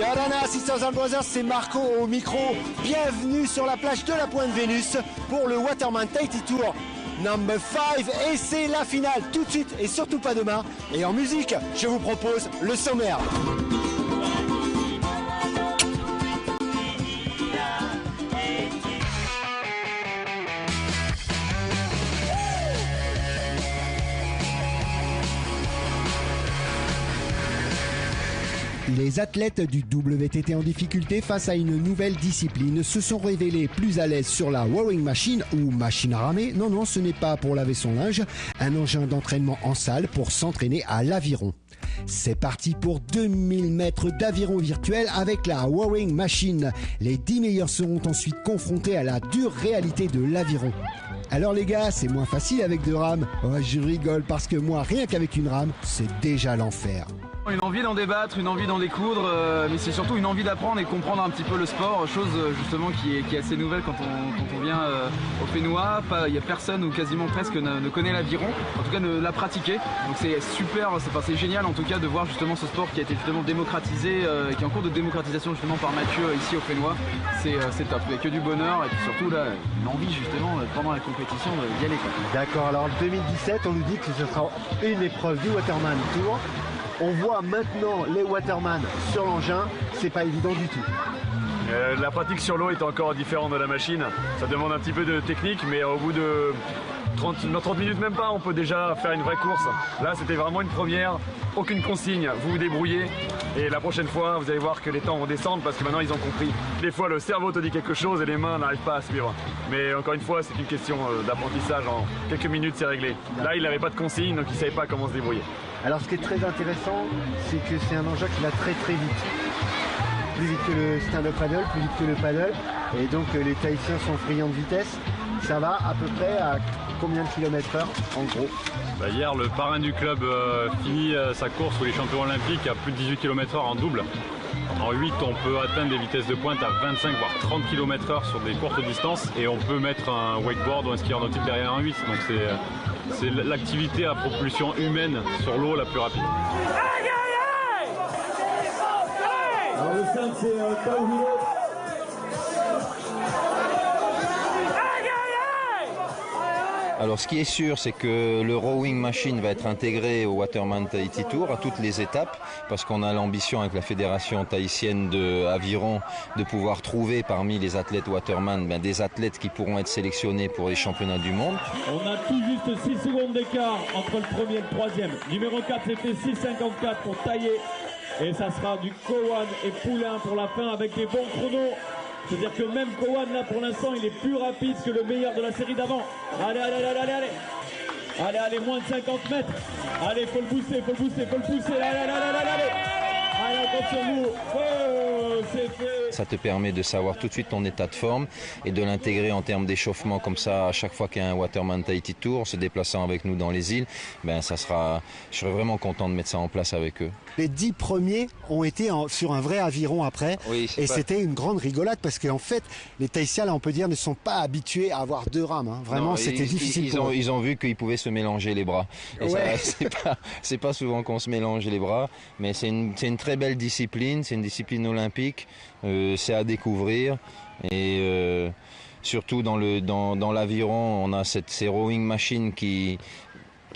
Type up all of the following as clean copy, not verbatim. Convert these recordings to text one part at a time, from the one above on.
Yadana, Sisters and Brothers, c'est Marco au micro. Bienvenue sur la plage de la Pointe Vénus pour le Waterman Tahiti Tour Number 5. Et c'est la finale tout de suite et surtout pas demain. Et en musique, je vous propose le sommaire. Les athlètes du WTT en difficulté face à une nouvelle discipline se sont révélés plus à l'aise sur la rowing machine ou machine à ramer. Non, ce n'est pas pour laver son linge, un engin d'entraînement en salle pour s'entraîner à l'aviron. C'est parti pour 2000 mètres d'aviron virtuel avec la rowing machine. Les 10 meilleurs seront ensuite confrontés à la dure réalité de l'aviron. Alors les gars, c'est moins facile avec 2 rames. Oh, je rigole parce que moi, rien qu'avec une rame, c'est déjà l'enfer. Une envie d'en débattre, une envie d'en découdre, mais c'est surtout une envie d'apprendre et comprendre un petit peu le sport, chose justement qui est assez nouvelle quand on vient au Fénois. Il n'y a personne ou quasiment presque ne connaît l'aviron, en tout cas ne l'a pratiqué. Donc c'est super, c'est génial en tout cas de voir justement ce sport qui a été justement démocratisé, qui est en cours de démocratisation justement par Mathieu ici au Fénois. C'est top, il n'y a que du bonheur et puis surtout là, une envie justement pendant la compétition d'y aller. D'accord, alors le 2017 on nous dit que ce sera une épreuve du Waterman Tour. On voit maintenant les waterman sur l'engin, c'est pas évident du tout. La pratique sur l'eau est encore différente de la machine. Ça demande un petit peu de technique, mais au bout de 30 minutes même pas, on peut déjà faire une vraie course. Là, c'était vraiment une première, aucune consigne, vous vous débrouillez. Et la prochaine fois, vous allez voir que les temps vont descendre parce que maintenant, ils ont compris. Des fois, le cerveau te dit quelque chose et les mains n'arrivent pas à suivre. Mais encore une fois, c'est une question d'apprentissage. En quelques minutes, c'est réglé. Là, il n'avait pas de consigne, donc il ne savait pas comment se débrouiller. Alors, ce qui est très intéressant, c'est que c'est un engin qui va très très vite. Plus vite que le stand-up paddle, plus vite que le paddle. Et donc, les Tahitiens sont friands de vitesse. Ça va à peu près à combien de kilomètres/heure en gros? Hier, le parrain du club finit sa course où les champions olympiques à plus de 18 km/h en double. En 8, on peut atteindre des vitesses de pointe à 25 voire 30 km/h sur des courtes distances et on peut mettre un wakeboard ou un skieur nautique derrière un 8. Donc c'est l'activité à propulsion humaine sur l'eau la plus rapide. Alors le 5 c'est Taouhiro. Alors ce qui est sûr, c'est que le rowing machine va être intégré au Waterman Tahiti Tour à toutes les étapes, parce qu'on a l'ambition avec la fédération tahitienne de aviron de pouvoir trouver parmi les athlètes waterman des athlètes qui pourront être sélectionnés pour les championnats du monde. On a tout juste 6 secondes d'écart entre le premier et le troisième. Numéro 4 c'était 6,54 pour Taillé. Et ça sera du Cowan et Poulain pour la fin avec des bons chronos. C'est-à-dire que même Cowan là pour l'instant il est plus rapide que le meilleur de la série d'avant. Allez. Allez, moins de 50 mètres. Allez, faut le pousser. Allez, attention-vous. Oh, c'est fait. Ça te permet de savoir tout de suite ton état de forme et de l'intégrer en termes d'échauffement comme ça à chaque fois qu'il y a un Waterman Tahiti Tour, en se déplaçant avec nous dans les îles. Je serais vraiment content de mettre ça en place avec eux. Les 10 premiers ont été sur un vrai aviron après, oui, et c'était une grande rigolade parce qu'en fait, les Tahitiens, là, on peut dire, ne sont pas habitués à avoir 2 rames. Hein. Vraiment, non, c'était difficile. Ils ont vu qu'ils pouvaient se mélanger les bras. Et ouais. C'est pas souvent qu'on se mélange les bras, mais c'est une très belle discipline, c'est une discipline olympique, c'est à découvrir et surtout dans l'aviron, on a ces rowing machines qui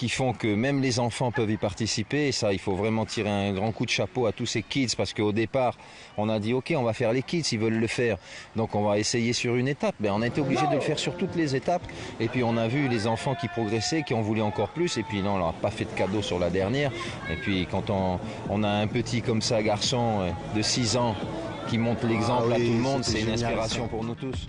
font que même les enfants peuvent y participer. Et ça, il faut vraiment tirer un grand coup de chapeau à tous ces kids parce qu'au départ, on a dit ok, on va faire les kids, ils veulent le faire. Donc on va essayer sur une étape. On a été obligé de le faire sur toutes les étapes. Et puis on a vu les enfants qui progressaient, qui en voulaient encore plus. Et puis non, on leur a pas fait de cadeau sur la dernière. Et puis quand on a un petit comme ça, garçon de 6 ans, qui montre l'exemple à tout le monde, c'est une inspiration pour nous tous.